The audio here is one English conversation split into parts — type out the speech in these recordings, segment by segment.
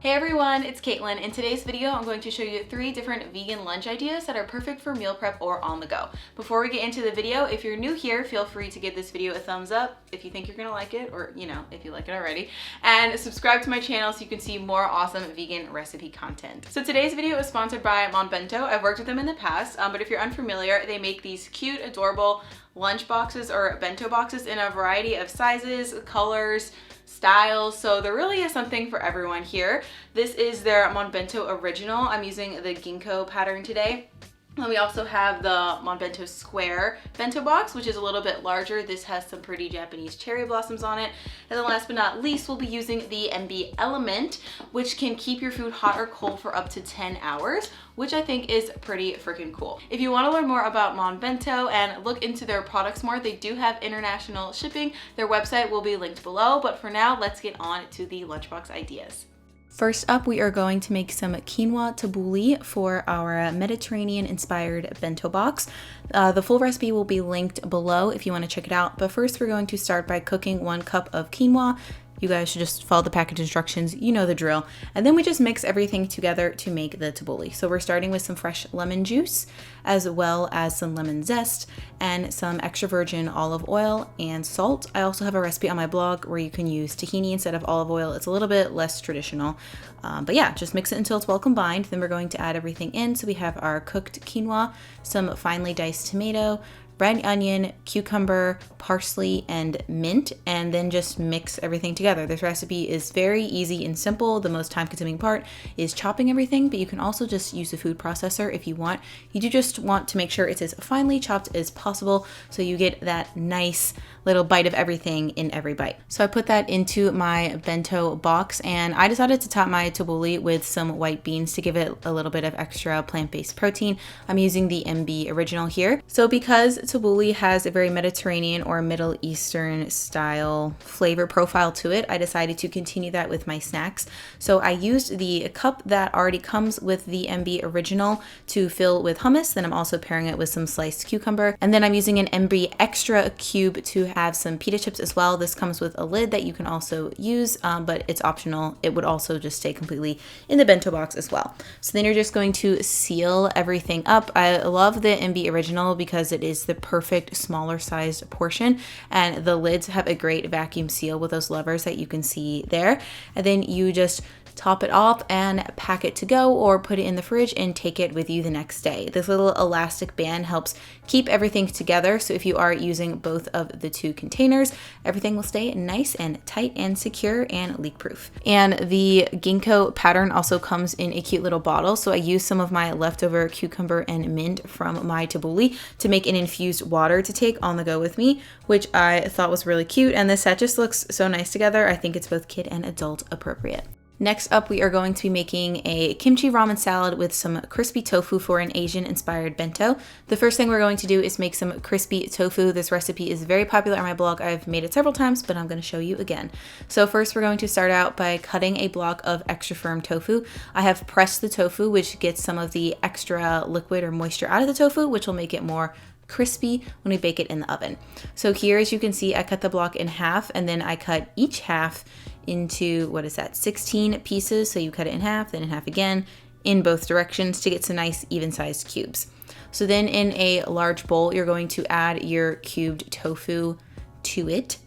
Hey everyone, it's Caitlin. In today's video, I'm going to show you 3 different vegan lunch ideas that are perfect for meal prep or on the go. Before we get into the video, if you're new here, feel free to give this video a thumbs up if you think you're gonna like it, or if you like it already, and subscribe to my channel so you can see more awesome vegan recipe content. So today's video is sponsored by Bento. I've worked with them in the past, but if you're unfamiliar, they make these cute, adorable lunch boxes or bento boxes in a variety of sizes, colors, styles, so there really is something for everyone here. This is their Bento original. I'm using the ginkgo pattern today. And we also have the Bento square bento box, which is a little bit larger. This has some pretty Japanese cherry blossoms on it. And then last but not least, we'll be using the MB Element, which can keep your food hot or cold for up to 10 hours, which I think is pretty freaking cool. If you want to learn more about Bento and look into their products more, they do have international shipping. Their website will be linked below, but for now, let's get on to the lunchbox ideas. First up, we are going to make some Quinoa Tabbouleh for our Mediterranean-inspired bento box. The full recipe will be linked below if you want to check it out, but first we're going to start by cooking 1 cup of quinoa. You guys should just follow the package instructions, you know the drill. And then we just mix everything together to make the tabbouleh. So we're starting with some fresh lemon juice, as well as some lemon zest, and some extra virgin olive oil and salt. I also have a recipe on my blog where you can use tahini instead of olive oil. It's a little bit less traditional, but yeah, just mix it until it's well combined. Then we're going to add everything in. So we have our cooked quinoa, some finely diced tomato, red onion, cucumber, parsley, and mint, and then just mix everything together. This recipe is very easy and simple. The most time-consuming part is chopping everything, but you can also just use a food processor if you want. You do just want to make sure it's as finely chopped as possible so you get that nice little bite of everything in every bite. So I put that into my bento box, and I decided to top my tabbouleh with some white beans to give it a little bit of extra plant-based protein. I'm using the MB original here. So because tabbouleh has a very Mediterranean or Middle Eastern style flavor profile to it, I decided to continue that with my snacks. So I used the cup that already comes with the MB original to fill with hummus. Then I'm also pairing it with some sliced cucumber. And then I'm using an MB extra cube to have some pita chips as well. This comes with a lid that you can also use, but it's optional. It would also just stay completely in the bento box as well. So then you're just going to seal everything up. I love the MB original because it is the perfect smaller sized portion, and the lids have a great vacuum seal with those levers that you can see there. And then you just top it off and pack it to go, or put it in the fridge and take it with you the next day. This little elastic band helps keep everything together, so if you are using both of the 2 containers, everything will stay nice and tight and secure and leak proof. And the ginkgo pattern also comes in a cute little bottle, so I used some of my leftover cucumber and mint from my tabbouleh to make an infused water to take on the go with me, which I thought was really cute, and this set just looks so nice together. I think it's both kid and adult appropriate. Next up, we are going to be making a kimchi ramen salad with some crispy tofu for an Asian-inspired bento. The first thing we're going to do is make some crispy tofu. This recipe is very popular on my blog. I've made it several times, but I'm going to show you again. So first, we're going to start out by cutting a block of extra firm tofu. I have pressed the tofu, which gets some of the extra liquid or moisture out of the tofu, which will make it more crispy when we bake it in the oven. So here, as you can see, I cut the block in half, and then I cut each half into, 16 pieces. So you cut it in half, then in half again, in both directions to get some nice even-sized cubes. So then in a large bowl, you're going to add your cubed tofu to it.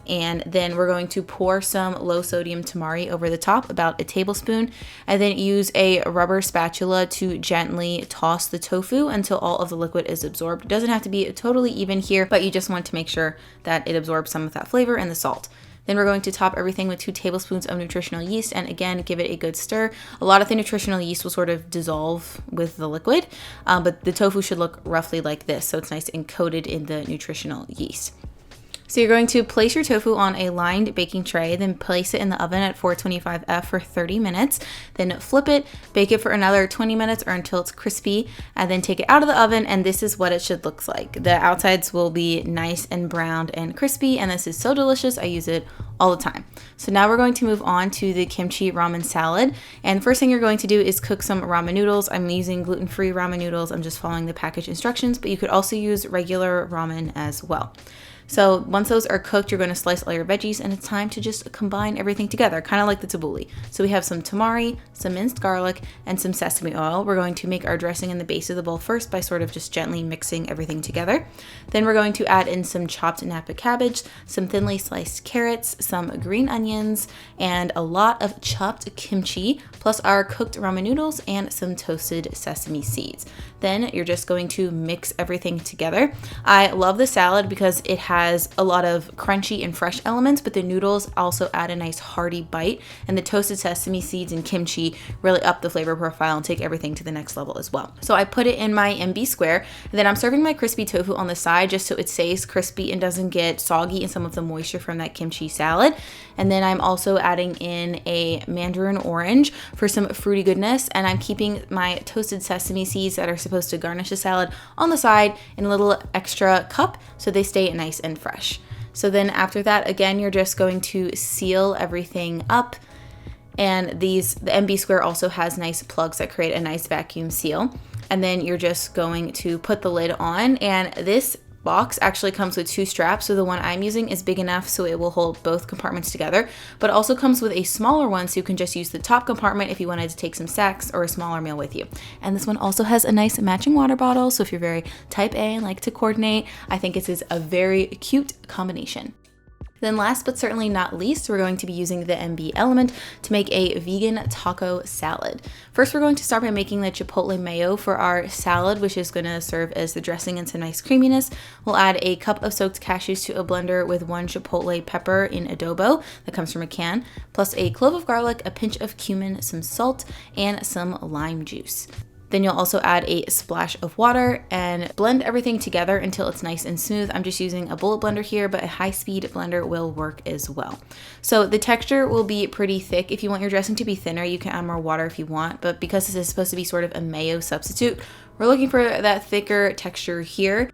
And then we're going to pour some low sodium tamari over the top, about a tablespoon, and then use a rubber spatula to gently toss the tofu until all of the liquid is absorbed. It doesn't have to be totally even here, but you just want to make sure that it absorbs some of that flavor and the salt. Then we're going to top everything with 2 tablespoons of nutritional yeast, and again, give it a good stir. A lot of the nutritional yeast will sort of dissolve with the liquid, but the tofu should look roughly like this, so it's nice and coated in the nutritional yeast. So you're going to place your tofu on a lined baking tray, then place it in the oven at 425F for 30 minutes, then flip it, bake it for another 20 minutes or until it's crispy, and then take it out of the oven, and this is what it should look like. The outsides will be nice and browned and crispy, and this is so delicious. I use it all the time. So now we're going to move on to the kimchi ramen salad, and the first thing you're going to do is cook some ramen noodles. I'm using gluten-free ramen noodles. I'm just following the package instructions, but you could also use regular ramen as well. So once those are cooked, you're going to slice all your veggies, and it's time to just combine everything together, kind of like the tabbouleh. So we have some tamari, some minced garlic, and some sesame oil. We're going to make our dressing in the base of the bowl first by sort of just gently mixing everything together. Then we're going to add in some chopped napa cabbage, some thinly sliced carrots, some green onions, and a lot of chopped kimchi, plus our cooked ramen noodles and some toasted sesame seeds. Then you're just going to mix everything together. I love the salad because it has a lot of crunchy and fresh elements, but the noodles also add a nice hearty bite, and the toasted sesame seeds and kimchi really up the flavor profile and take everything to the next level as well. So I put it in my MB square, and then I'm serving my crispy tofu on the side just so it stays crispy and doesn't get soggy in some of the moisture from that kimchi salad. And then I'm also adding in a mandarin orange for some fruity goodness, and I'm keeping my toasted sesame seeds that are supposed to garnish the salad on the side in a little extra cup so they stay nice and fresh. So then after that, again, you're just going to seal everything up. And the MB square also has nice plugs that create a nice vacuum seal. And then you're just going to put the lid on, and this box actually comes with 2 straps, so the one I'm using is big enough so it will hold both compartments together, but also comes with a smaller one so you can just use the top compartment if you wanted to take some snacks or a smaller meal with you. And this one also has a nice matching water bottle, so if you're very type A and like to coordinate, I think this is a very cute combination. Then last but certainly not least, we're going to be using the MB element to make a vegan taco salad. First, we're going to start by making the chipotle mayo for our salad, which is going to serve as the dressing and some nice creaminess. We'll add a cup of soaked cashews to a blender with 1 chipotle pepper in adobo that comes from a can, plus a clove of garlic, a pinch of cumin, some salt, and some lime juice. Then you'll also add a splash of water and blend everything together until it's nice and smooth. I'm just using a bullet blender here, but a high-speed blender will work as well. So the texture will be pretty thick. If you want your dressing to be thinner, you can add more water if you want, but because this is supposed to be sort of a mayo substitute, we're looking for that thicker texture here.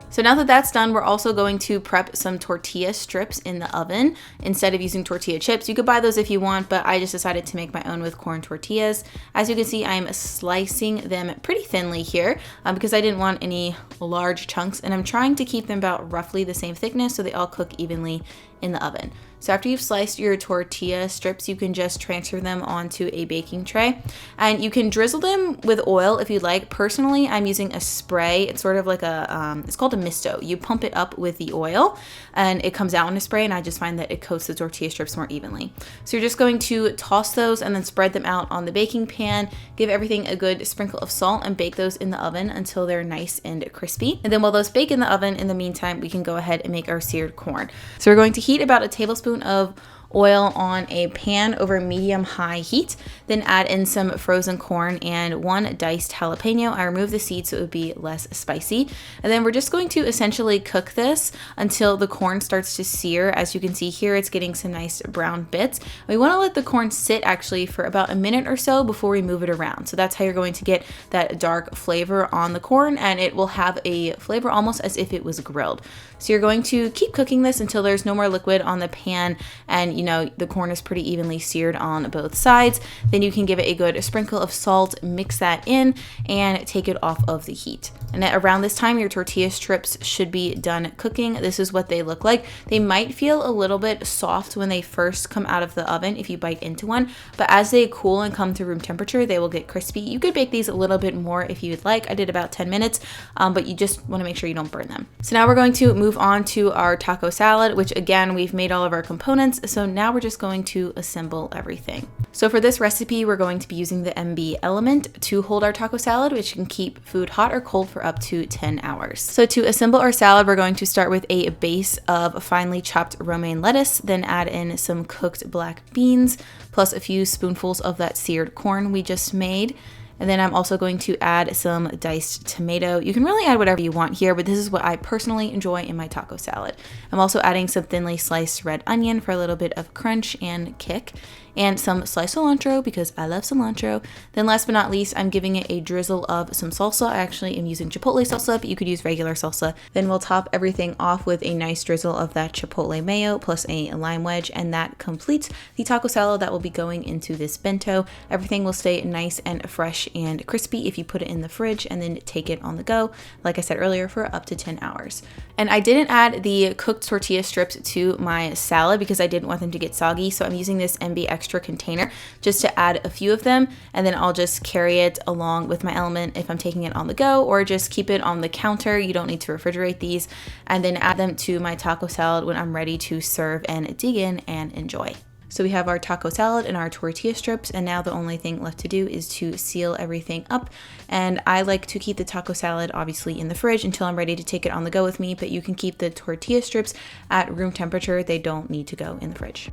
So now that that's done, we're also going to prep some tortilla strips in the oven instead of using tortilla chips. You could buy those if you want, but I just decided to make my own with corn tortillas. As you can see, I'm slicing them pretty thinly here because I didn't want any large chunks, and I'm trying to keep them about roughly the same thickness so they all cook evenly in the oven. So after you've sliced your tortilla strips, you can just transfer them onto a baking tray, and you can drizzle them with oil if you'd like. Personally, I'm using a spray. It's sort of like it's called a misto. You pump it up with the oil and it comes out in a spray, and I just find that it coats the tortilla strips more evenly. So you're just going to toss those and then spread them out on the baking pan, give everything a good sprinkle of salt, and bake those in the oven until they're nice and crispy. And then while those bake in the oven, in the meantime, we can go ahead and make our seared corn. So we're going to heat about a tablespoon of oil on a pan over medium-high heat, then add in some frozen corn and 1 diced jalapeno. I removed the seeds so it would be less spicy. And then we're just going to essentially cook this until the corn starts to sear. As you can see here, it's getting some nice brown bits. We want to let the corn sit actually for about a minute or so before we move it around. So that's how you're going to get that dark flavor on the corn, and it will have a flavor almost as if it was grilled. So you're going to keep cooking this until there's no more liquid on the pan, and you know the corn is pretty evenly seared on both sides. Then you can give it a good sprinkle of salt, mix that in, and take it off of the heat. And at around this time, your tortilla strips should be done cooking. This is what they look like. They might feel a little bit soft when they first come out of the oven if you bite into one, but as they cool and come to room temperature, they will get crispy. You could bake these a little bit more if you would like. I did about 10 minutes, but you just want to make sure you don't burn them. So now we're going to move on to our taco salad, which again, we've made all of our components. So now we're just going to assemble everything. So for this recipe, we're going to be using the MB element to hold our taco salad, which can keep food hot or cold for up to 10 hours. So to assemble our salad, we're going to start with a base of finely chopped romaine lettuce, then add in some cooked black beans, plus a few spoonfuls of that seared corn we just made. And then I'm also going to add some diced tomato. You can really add whatever you want here, but this is what I personally enjoy in my taco salad. I'm also adding some thinly sliced red onion for a little bit of crunch and kick. and some sliced cilantro because I love cilantro. Then last but not least, I'm giving it a drizzle of some salsa. I actually am using chipotle salsa, but you could use regular salsa. Then we'll top everything off with a nice drizzle of that chipotle mayo plus a lime wedge, and that completes the taco salad that will be going into this bento. Everything will stay nice and fresh and crispy if you put it in the fridge and then take it on the go, like I said earlier, for up to 10 hours. And I didn't add the cooked tortilla strips to my salad because I didn't want them to get soggy, so I'm using this MB Extra container just to add a few of them, and then I'll just carry it along with my element if I'm taking it on the go, or just keep it on the counter. You don't need to refrigerate these, and then add them to my taco salad when I'm ready to serve and dig in and enjoy. So we have our taco salad and our tortilla strips, and now the only thing left to do is to seal everything up. And I like to keep the taco salad obviously in the fridge until I'm ready to take it on the go with me, but you can keep the tortilla strips at room temperature. They don't need to go in the fridge.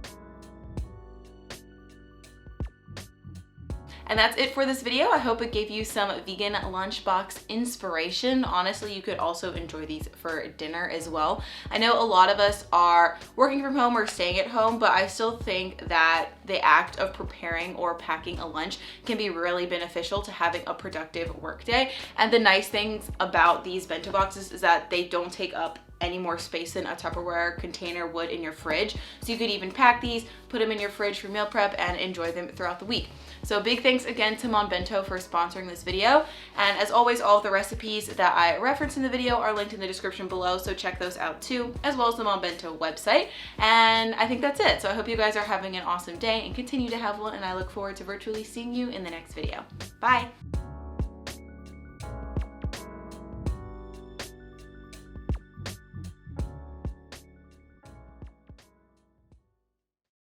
And that's it for this video. I hope it gave you some vegan lunchbox inspiration. Honestly, you could also enjoy these for dinner as well. I know a lot of us are working from home or staying at home, but I still think that the act of preparing or packing a lunch can be really beneficial to having a productive workday. And the nice things about these bento boxes is that they don't take up any more space than a Tupperware container would in your fridge. So you could even pack these, put them in your fridge for meal prep, and enjoy them throughout the week. So big thanks again to Mon Bento for sponsoring this video. And as always, all of the recipes that I referenced in the video are linked in the description below, so check those out too, as well as the Mon Bento website. And I think that's it. So I hope you guys are having an awesome day and continue to have one, and I look forward to virtually seeing you in the next video. Bye!